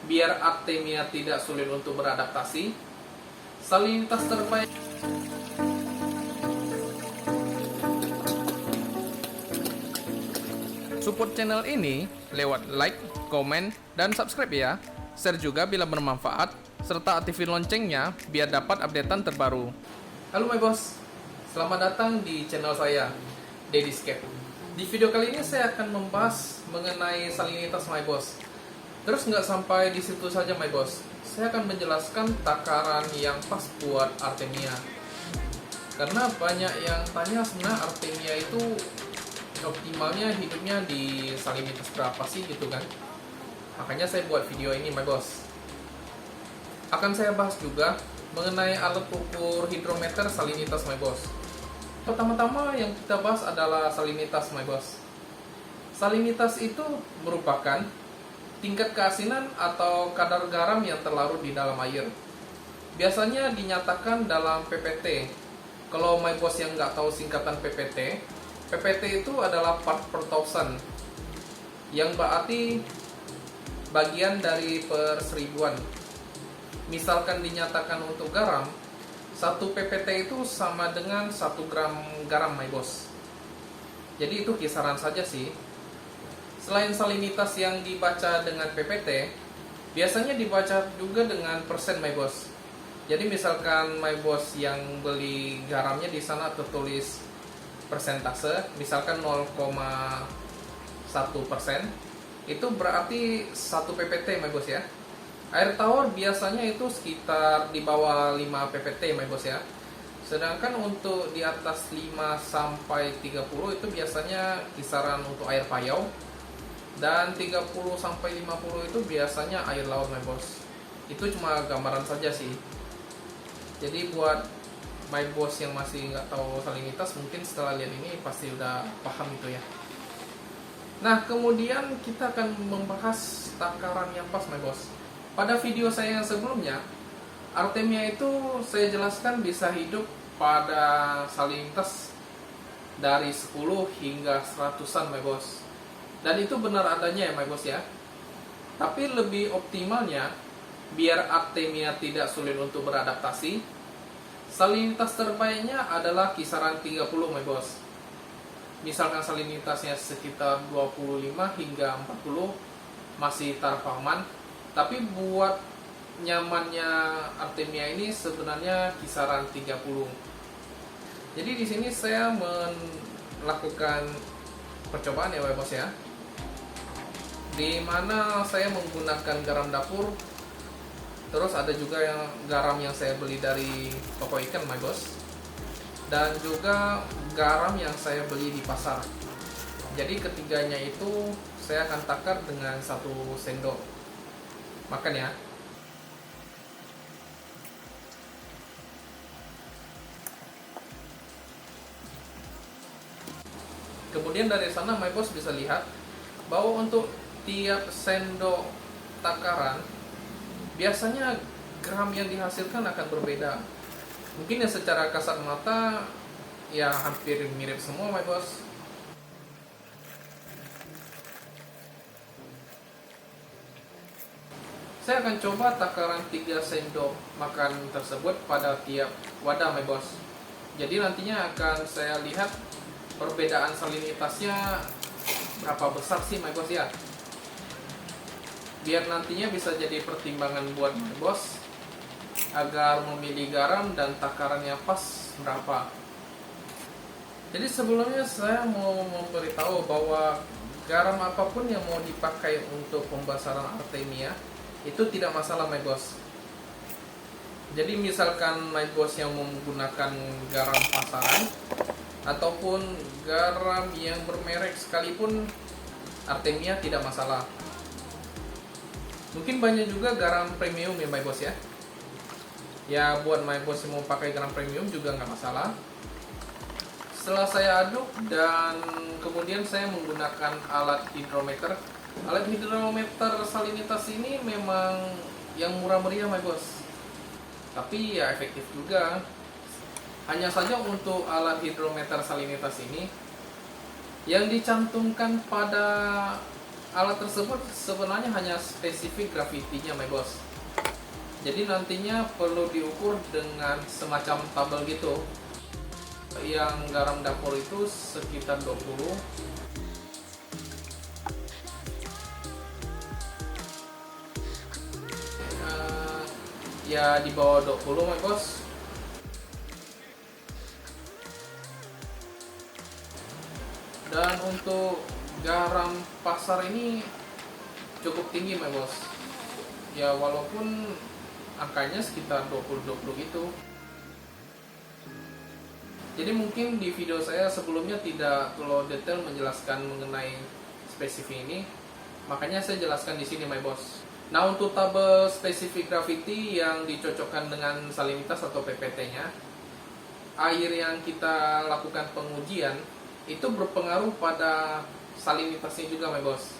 biar Artemia tidak sulit untuk beradaptasi. Salinitas terbaik. Support channel ini lewat like, komen, dan subscribe ya. Share juga bila bermanfaat, serta aktifin loncengnya biar dapat updatean terbaru. Halo my boss, selamat datang di channel saya, Dediscape. Di video kali ini saya akan membahas mengenai salinitas my boss. Terus nggak sampai di situ saja my boss, saya akan menjelaskan takaran yang pas buat Artemia. Karena banyak yang tanya sebenarnya Artemia itu optimalnya hidupnya di salinitas berapa sih gitu kan. Makanya saya buat video ini my boss. Akan saya bahas juga mengenai alat ukur hidrometer salinitas my boss. Pertama-tama yang kita bahas adalah salinitas my boss. Salinitas itu merupakan tingkat keasinan atau kadar garam yang terlarut di dalam air. Biasanya dinyatakan dalam PPT. Kalau my boss yang nggak tahu singkatan PPT, PPT itu adalah part per thousand, yang berarti bagian dari per seribuan. Misalkan dinyatakan untuk garam, 1 PPT itu sama dengan 1 gram garam my boss. Jadi itu kisaran saja sih. Selain salinitas yang dibaca dengan PPT, biasanya dibaca juga dengan persen my boss. Jadi misalkan my boss yang beli garamnya di sana tertulis persentase, misalkan 0,1%, itu berarti 1 PPT my boss ya. Air tawar biasanya itu sekitar di bawah 5 PPT my boss ya. Sedangkan untuk di atas 5 sampai 30 itu biasanya kisaran untuk air payau, dan 30 sampai 50 itu biasanya air laut my boss. Itu cuma gambaran saja sih. Jadi buat my boss yang masih nggak tahu salinitas, mungkin setelah lihat ini pasti udah paham itu ya. Nah, kemudian kita akan membahas takaran yang pas my boss. Pada video saya yang sebelumnya, Artemia itu saya jelaskan bisa hidup pada salinitas dari 10 hingga 100-an my boss. Dan itu benar adanya ya my boss ya. Tapi lebih optimalnya, biar Artemia tidak sulit untuk beradaptasi, salinitas terbaiknya adalah kisaran 30 my boss. Misalkan salinitasnya sekitar 25 hingga 40 masih taraf aman. Tapi buat nyamannya Artemia ini sebenarnya kisaran 30. Jadi di sini saya melakukan percobaan ya my boss ya. Di mana saya menggunakan garam dapur. Terus ada juga yang garam yang saya beli dari toko ikan my boss, dan juga garam yang saya beli di pasar. Jadi ketiganya itu saya akan takar dengan 1 sendok makan ya. Kemudian dari sana my boss bisa lihat bahwa untuk tiap sendok takaran biasanya gram yang dihasilkan akan berbeda. Mungkin ya secara kasat mata ya hampir mirip semua my boss. Saya akan coba takaran 3 sendok makan tersebut pada tiap wadah my boss. Jadi nantinya akan saya lihat perbedaan salinitasnya berapa besar sih my boss ya. Biar nantinya bisa jadi pertimbangan buat my boss agar memilih garam dan takarannya pas berapa. Jadi sebelumnya saya mau memberitahu bahwa garam apapun yang mau dipakai untuk pembesaran Artemia itu tidak masalah my boss. Jadi misalkan my boss yang menggunakan garam pasaran ataupun garam yang bermerek sekalipun, Artemia tidak masalah. Mungkin banyak juga garam premium ya my boss ya. Ya buat my boss yang mau pakai garam premium juga nggak masalah. Setelah saya aduk dan kemudian saya menggunakan alat hidrometer. Alat hidrometer salinitas ini memang yang murah meriah my boss, tapi ya efektif juga. Hanya saja untuk alat hidrometer salinitas ini yang dicantumkan pada alat tersebut sebenarnya hanya spesifik gravitinya my bos. Jadi nantinya perlu diukur dengan semacam tabel gitu. Yang garam dapur itu sekitar 20. Ya di bawah 20 my bos. Dan untuk garam pasar ini cukup tinggi my bos. Ya walaupun angkanya sekitar 20-20 gitu. Jadi mungkin di video saya sebelumnya tidak terlalu detail menjelaskan mengenai spesifik ini. Makanya saya jelaskan di sini my bos. Nah untuk tabel spesifik gravity yang dicocokkan dengan salinitas atau PPT-nya, air yang kita lakukan pengujian itu berpengaruh pada salinitasnya juga my bos.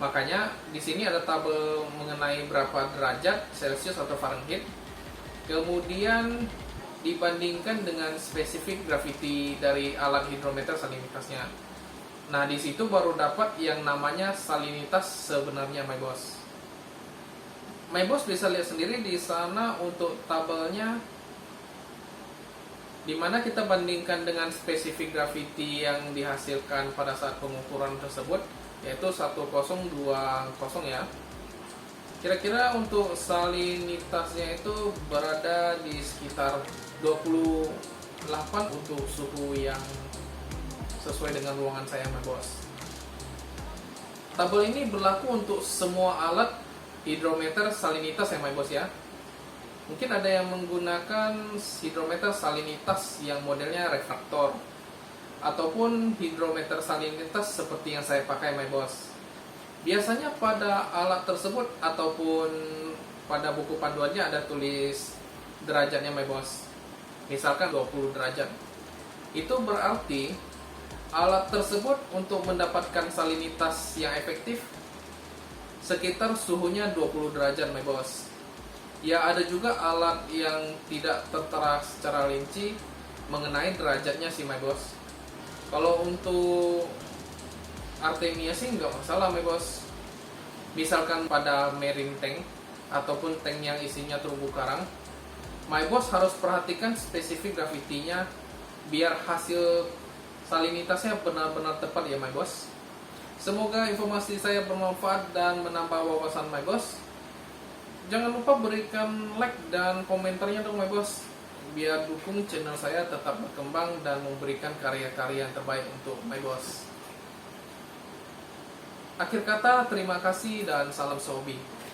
Makanya di sini ada tabel mengenai berapa derajat Celcius atau Fahrenheit. Kemudian dibandingkan dengan spesifik gravity dari alat hidrometer salinitasnya. Nah, di situ baru dapat yang namanya salinitas sebenarnya my bos. My bos bisa lihat sendiri di sana untuk tabelnya, dimana kita bandingkan dengan spesifik gravity yang dihasilkan pada saat pengukuran tersebut, yaitu 1020 ya. Kira-kira untuk salinitasnya itu berada di sekitar 28 untuk suhu yang sesuai dengan ruangan saya my bos. Tabel ini berlaku untuk semua alat hidrometer salinitas ya my bos ya. Mungkin ada yang menggunakan hidrometer salinitas yang modelnya refraktor, ataupun hidrometer salinitas seperti yang saya pakai my bos. Biasanya pada alat tersebut ataupun pada buku panduannya ada tulis derajatnya my bos. Misalkan 20 derajat. Itu berarti alat tersebut untuk mendapatkan salinitas yang efektif sekitar suhunya 20 derajat my bos. Ya ada juga alat yang tidak tertera secara rinci mengenai derajatnya sih my bos. Kalau untuk Artemia sih nggak masalah my bos. Misalkan pada marine tank ataupun tank yang isinya terumbu karang, my bos harus perhatikan spesifik gravitinya biar hasil salinitasnya benar-benar tepat ya my bos. Semoga informasi saya bermanfaat dan menambah wawasan my bos. Jangan lupa berikan like dan komentarnya dong my bos, biar dukung channel saya tetap berkembang dan memberikan karya-karya yang terbaik untuk my bos. Akhir kata, terima kasih dan salam sehobi.